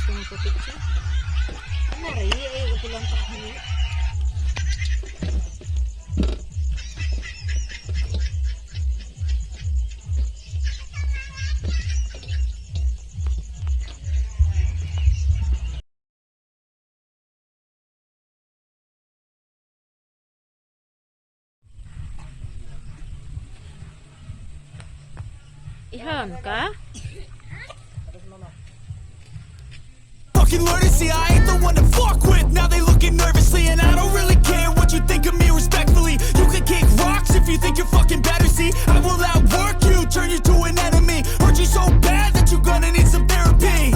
Itong putik siya. Nari, ay pulang takahali. Ihaw ka? Fucking learn to see I ain't the one to fuck with. Now they looking nervously, and I don't really care what you think of me respectfully. You can kick rocks if you think you're fucking better. See, I will outwork you, turn you to an enemy. Hurt you so bad that you're gonna need some therapy.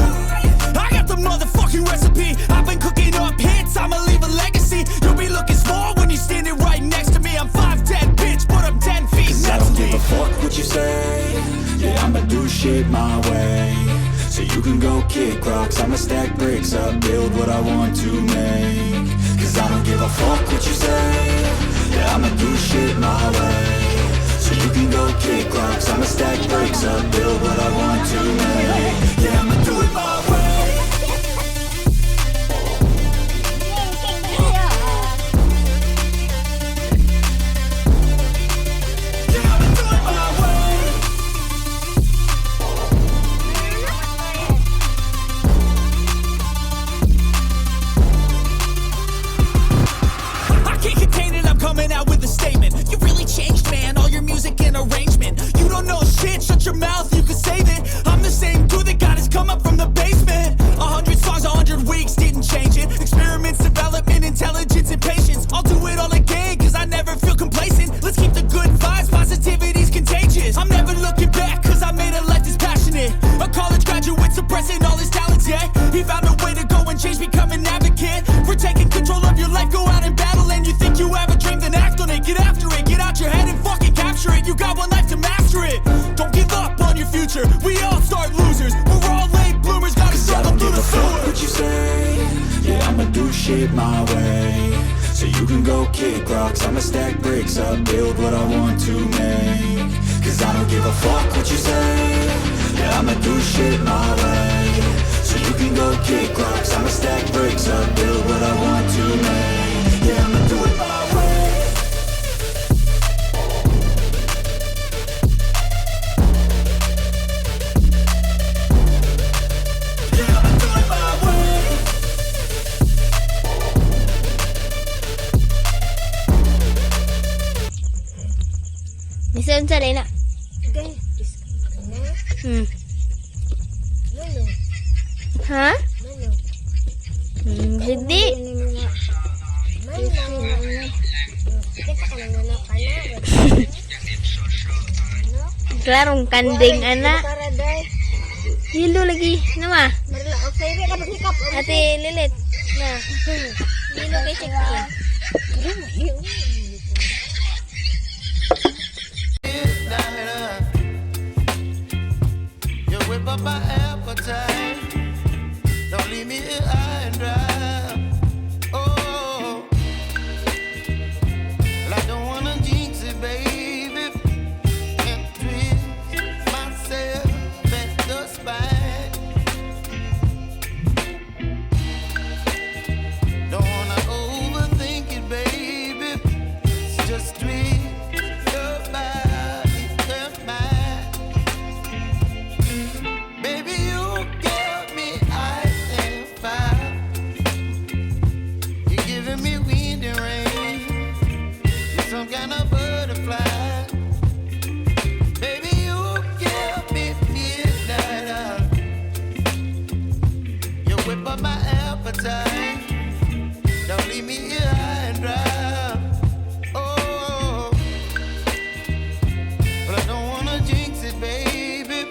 I got the motherfucking recipe. I've been cooking up hits, I'ma leave a legacy. You'll be looking small when you're standing right next to me. I'm 5'10", bitch, but I'm 10 feet next to me. I don't give a fuck what you say. Yeah, I'ma do shit my way. So you can go kick rocks, I'ma stack bricks up, build what I want to make. Cause I don't give a fuck what you say. Yeah, I'ma do shit my way. So you can go kick rocks, I'ma stack bricks up, build what I want to make. Yeah, I'ma do it my way. Coming out with a statement. You really changed, man. All your music and arrangement. You don't know shit. Shut your mouth. You can save it. I'm the same dude that got his come up from the basement. 100 songs, 100 weeks didn't change it. Experiments, development, intelligence, and patience. I'll do it all again, cause I never feel complacent. Let's keep the good vibes. Positivity's contagious. I'm never looking back, cause I made a life that's passionate. A college graduate suppressing all his talents, yeah. He found a way to go and change, become an advocate for taking control of your life. Go out and battle, and you think you have a dream, then act on it. Get after it, get out your head and fucking capture it. You got one life to master it. Don't give up on your future. We all start losers. We're all late bloomers, gotta struggle through the sewer. What you say? Yeah, I'ma do shit my way. So you can go kick rocks, I'ma stack bricks up, build what I want to make. Cause I don't give a fuck what you say. Yeah, I'ma do shit my way. So you can go kick rocks, I'ma stack bricks up, build what I want to make. Yeah, I'ma do it my way. Yeah, I'ma do it my way. Nisan sa na. Okay. Lolo. Ha? Lolo. Hindi. Klarong kanding ana. Hilo lagi nama. Ate Lilit. Na. Hilo kay check-in. You whip up my appetite. Don't leave me here high and dry. Oh, well, I don't wanna jinx it, baby, and twist myself at the spine. Don't wanna overthink it, baby. It's just twist your body and mine. Baby, you give me ice and fire. You're giving me wind and rain. You're some kind of butterfly. Baby, you give me midnight. You whip up my appetite. Don't leave me here high and dry. Oh, but I don't wanna jinx it, baby.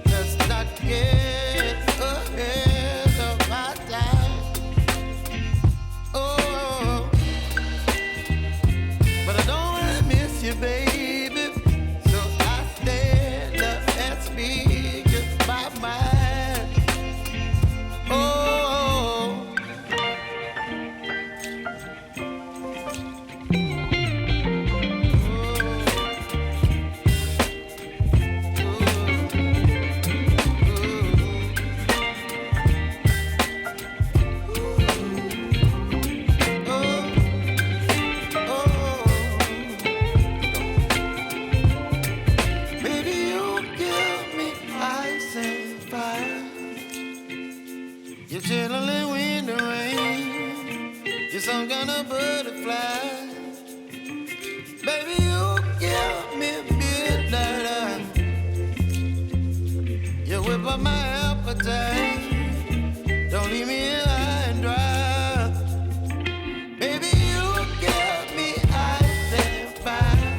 Let's not get ahead of my time. Oh, but I don't wanna miss you, baby. So I stand up and speak my mind. Oh, You're chilling in the rain. You're some kind of butterfly. Baby, you give me midnight. You whip up my appetite. Don't leave me here high and dry. Baby, you give me ice and fire.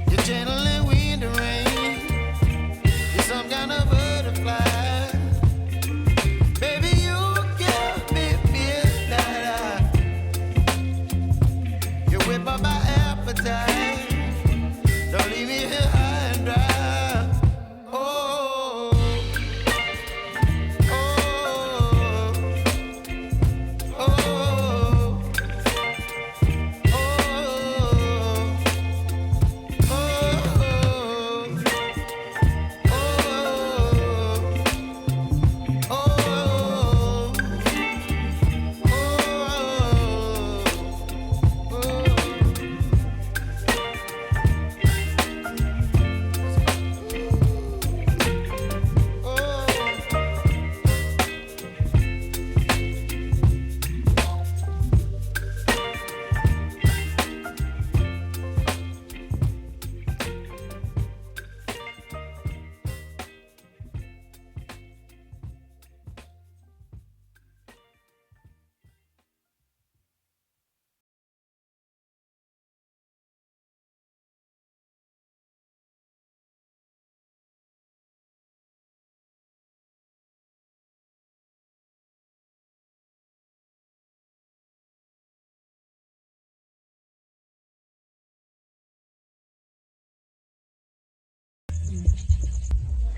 You're channeling wind and rain. You're some kind of butterfly. Baby, you give me midnight. You whip up my appetite. Don't leave me here high and dry.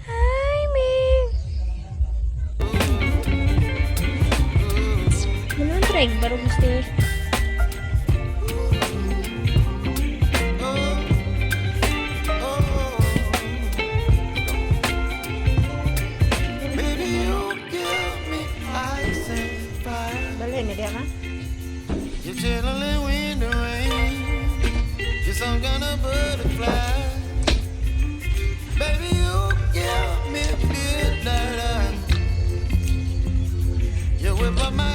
Hi, Ming. Ano ang trek? Baru gusto. Baby, you give me ice and fire. Dali na diya ma. You're chilling wind and rain. You're some kind of butterfly. Baby, you give me midnight. You whip up my